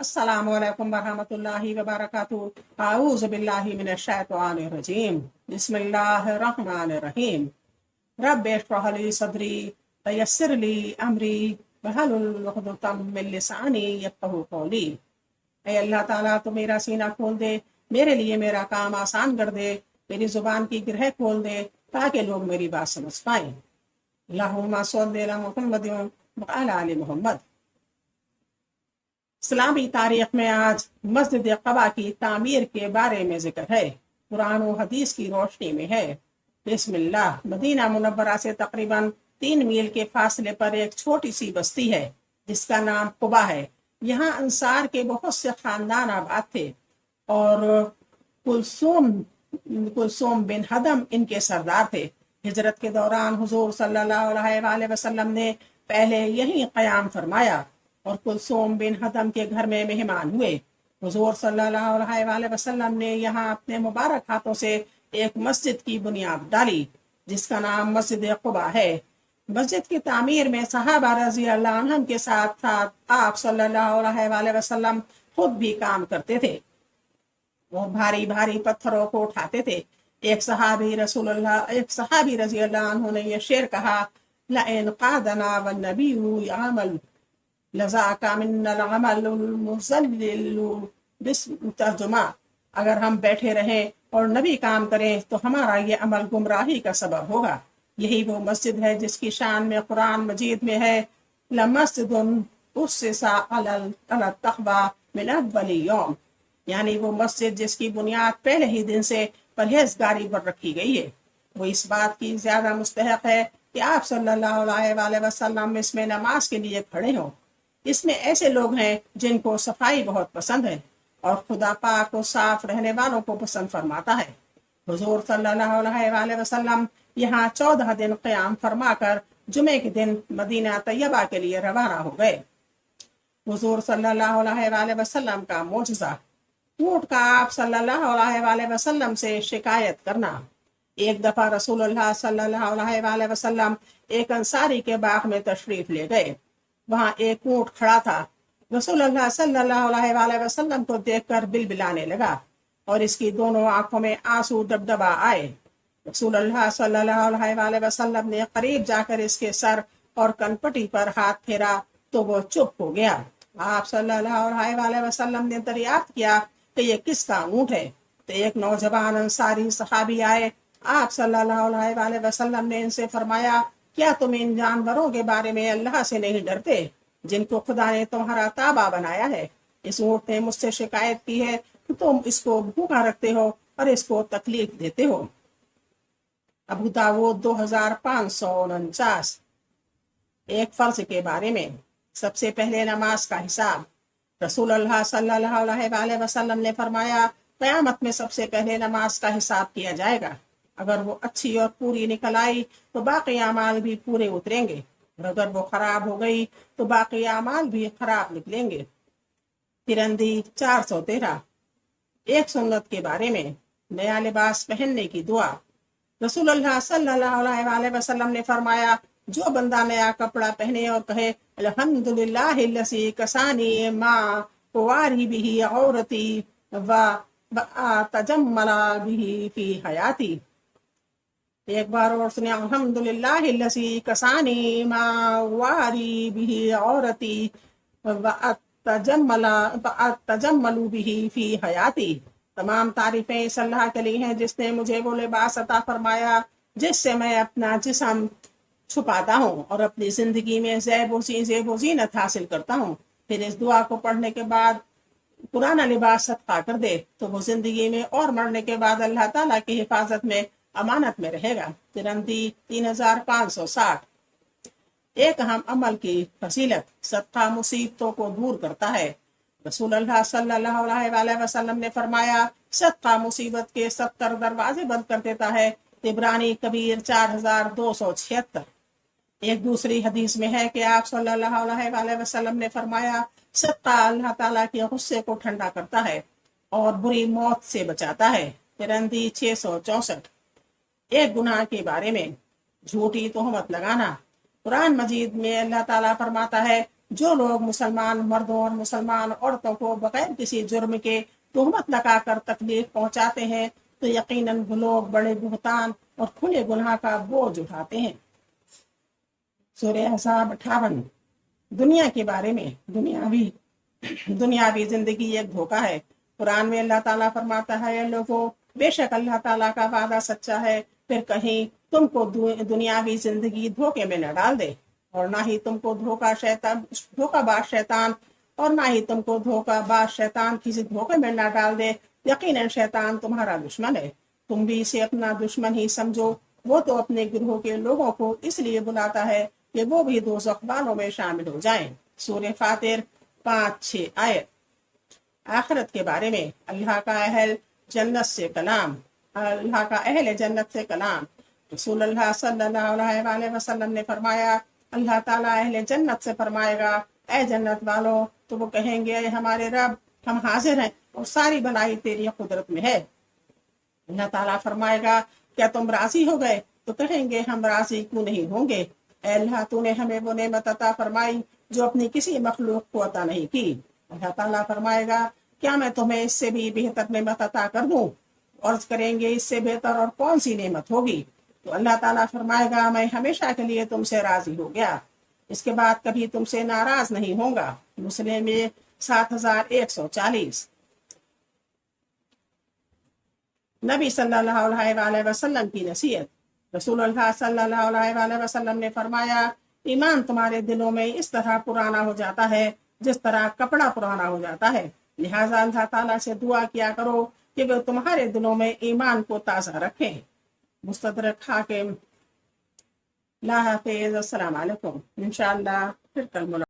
अस्सलामु अलैकुम वरहमतुल्लाहि वबरकातुहू। आऊज़ु बिल्लाहि मिनश शैतानिर रजीम। बिस्मिल्लाहिर रहमानिर रहीम। रब्बि इश्रह ली सदरी वयस्सिर ली अमरी वहलुल उक़दतम मिन लिसानी यफ़क़हू क़ौली। ऐ अल्लाह ताला तो मेरा सीना खोल दे, मेरे लिए मेरा काम आसान कर दे, मेरी जुबान की ग्रह खोल दे ताकि लोग मेरी बात समझ पाएं। अल्लाहुम्मा सल्लि अला मुहम्मदिन व अला आलि मुहम्मद। इस्लामी तारीख में आज मस्जिद क़बा की तामीर के बारे में जिक्र है। कुरान और हदीस की रोशनी में है। बिस्मिल्लाह। मदीना मुनव्वरा से तकरीबन 3 मील के फासले पर एक छोटी सी बस्ती है जिसका नाम कुबा है। यहाँ अंसार के बहुत से खानदान आबाद थे और कुलसूम कुलसूम बिन हदम इनके सरदार थे। हिजरत के दौरान हुजूर सल्लल्लाहु अलैहि वसल्लम ने पहले यहीं क़याम फरमाया और कुलसूम बिन हदम के घर में मेहमान हुए। हुजूर सल्लल्लाहु अलैहि वसल्लम ने यहाँ अपने मुबारक हाथों से एक मस्जिद की बुनियाद डाली जिसका नाम मस्जिद कुबा है। मस्जिद की तामीर में सहाबा रज़ी अल्लाह अन्हुम के साथ साथ आप सल्लल्लाहु अलैहि वसल्लम खुद भी काम करते थे। वो भारी भारी पत्थरों को उठाते थे। एक सहाबी रज़ी अल्लाह अन्हु ने यह शेर कहा, लइन क़ादना वन नबिय्यु यअमल लज़ाका मिन्नल अमलुल मुज़ल्लिल। तर्जुमा, अगर हम बैठे रहें और नबी काम करें तो हमारा ये अमल गुमराही का सबब होगा। यही वो मस्जिद है जिसकी शान में कुरान मजीद में है, लमस्जिदुन उस्सिसा अला तक़वा मिन अव्वली यौम, यानी वो मस्जिद जिसकी बुनियाद पहले ही दिन से परहेजगारी पर रखी गई है। वो इस बात की ज्यादा मुस्तहक है कि आप सल्लल्लाहु अलैहि वसल्लम इसमें नमाज के लिए खड़े हों। इसमें ऐसे लोग हैं जिनको सफाई बहुत पसंद है और खुदा पाक को साफ रहने वालों को पसंद फरमाता है। हुजूर सल्लल्लाहु अलैहि वसल्लम यहाँ 14 दिन क़याम फरमा जुमे के दिन मदीना तैयबा के लिए रवाना हो गए। हुजूर सल्लल्लाहु अलैहि वसल्लम का मोजज़ा, ऊँट का आप सल्लल्लाहु अलैहि वसल्लम से शिकायत करना। एक दफा रसूलुल्लाह सल्लल्लाहु अलैहि वसल्लम एक अंसारी के बाग में तशरीफ ले गए। वहाँ एक ऊँट खड़ा था। रसूलुल्लाह सल्लल्लाहु अलैहि वसल्लम को देखकर बिलबिलाने लगा और इसकी दोनों आंखों में आंसू दबदबा आए। रसूलुल्लाह सल्लल्लाहु अलैहि वसल्लम ने करीब जाकर इसके सर और कनपटी पर हाथ फेरा तो वो चुप हो गया। आप सल्लल्लाहु अलैहि वसल्लम ने दरियाफ्त किया कि ये किसका ऊँट है, तो एक नौजवान अंसारी सहाबी आए। आप सल्लल्लाहु अलैहि वसल्लम ने इनसे फरमाया, क्या तुम इन जानवरों के बारे में अल्लाह से नहीं डरते जिनको खुदा ने तुम्हारा ताबा बनाया है? इस ऊँट ने मुझसे शिकायत की है कि तुम इसको भूखा रखते हो और इसको तकलीफ देते हो। अबू दाऊद 2549। एक फर्ज के बारे में। सबसे पहले नमाज का हिसाब। रसूलुल्लाह सल्लल्लाहु अलैहि वसल्लम ने फरमाया, क़यामत में सबसे पहले नमाज का हिसाब किया जाएगा। अगर वो अच्छी और पूरी निकल आई तो बाकी अमाल भी पूरे उतरेंगे और अगर वो खराब हो गई तो बाकी अमाल भी खराब निकलेंगे। तिरंदी 413। एक सुन्नत के बारे में। नया लिबास पहनने की दुआ। रसूलुल्लाह सल्लल्लाहु अलैहि वसल्लम ने फरमाया, जो बंदा नया कपड़ा पहने और कहे अल्हम्दुलिल्लाहिल्लज़ी कसानी मा वारी बिही औरती व तजम्मला बिही फी हयाती। एक बार और सुने, अल्हम्दुलिल्लाहिल्लज़ी कसानी मा वारी बिही औरती व तजम्मलू बिही फी हयाती। तमाम तारीफें इस अल्लाह के लिए हैं जिसने मुझे वो लिबास अता फरमाया जिससे मैं अपना जिस्म छुपाता हूँ और अपनी जिंदगी में ज़ेब व ज़ीनत हासिल करता हूँ। फिर इस दुआ को पढ़ने के बाद पुराना लिबास सदका कर दे तो वो जिंदगी में और मरने के बाद अल्लाह ताला की हिफाजत में अमानत में रहेगा। तिरंदी 3560। एक अहम अमल की फजीलत। सदका मुसीबतों को दूर करता है। रसूलुल्लाह सल्लल्लाहु अलैहि वसल्लम ने फरमाया, सदका मुसीबत के 70 दरवाजे बंद कर देता है। तिबरानी कबीर 4276। एक दूसरी हदीस में है कि आप सल्लल्लाहु अलैहि वसल्लम ने फरमाया, सदका अल्लाह ताला के गुस्से को ठंडा करता है और बुरी मौत से बचाता है। तिरंदी 664। एक गुनाह के बारे में। झूठी तोहमत लगाना। कुरान मजीद में अल्लाह ताला फरमाता है, जो लोग मुसलमान मर्दों और मुसलमान औरतों को बगैर किसी जुर्म के तोहमत लगाकर तकलीफ पहुंचाते हैं तो यकीनन वो लोग बड़े बुहतान और खुले गुनाह का बोझ उठाते हैं। सूरह अहज़ाब 58। दुनिया के बारे में, दुनियावी जिंदगी एक धोखा है। कुरान में अल्लाह ताला फरमाता है, लोगों बेशक अल्लाह ताला का वादा सच्चा है, फिर कहीं तुमको दुनियावी जिंदगी धोखे में न डाल दे, और ना ही तुमको धोखाबाज शैतान और ना ही तुमको धोखाबाज शैतान किसी धोखे में न डाल दे। यकीनन शैतान तुम्हारा दुश्मन है, तुम भी इसे अपना दुश्मन ही समझो। वो तो अपने गिरोह के लोगों को इसलिए बुलाता है कि वो भी दोज़ख वालों में शामिल हो जाएं। सूरह फातिर 5-6 आयत। आखिरत के बारे में अल्लाह का अहल जन्नत से कलाम। रसूलुल्लाह सल्लल्लाहु अलैहि वसल्लम ने फरमाया, अल्लाह ताला अहले जन्नत से फरमाएगा, ऐ जन्नत वालों, तो वो कहेंगे, हमारे रब, हम हाजिर हैं और सारी भलाई तेरी कुदरत में है। अल्लाह ताला फरमाएगा, क्या तुम राजी हो गए? तो कहेंगे, हम राजी क्यों नहीं होंगे। ऐ अल्लाह, तूने हमें वो नेमत अता फरमाई जो अपनी किसी मखलूक को अता नहीं की। अल्लाह ताला फरमाएगा, क्या मैं तुम्हें इससे भी बेहतर नेमत अता कर दूं? अर्ज करेंगे, इससे बेहतर और कौन सी नेमत होगी? तो अल्लाह ताला फरमाएगा, मैं हमेशा के लिए तुमसे राजी हो गया, इसके बाद कभी तुमसे नाराज नहीं होगा। मुस्लिम में 7140। नबी सल्लल्लाहु अलैहि वसल्लम की नसीहत। रसूलुल्लाह सल्लल्लाहु अलैहि वसल्लम ने फरमाया, ईमान तुम्हारे दिलों में इस तरह पुराना हो जाता है जिस तरह कपड़ा पुराना हो जाता है। लिहाजा अल्लाह ताला से दुआ किया करो कि वो तुम्हारे दिलों में ईमान को ताज़ा रखें। मुस्तदरक हाकिम। ला हाफिज़। अस्सलाम वालेकुम। इंशाअल्लाह फिर कल मुलाकात।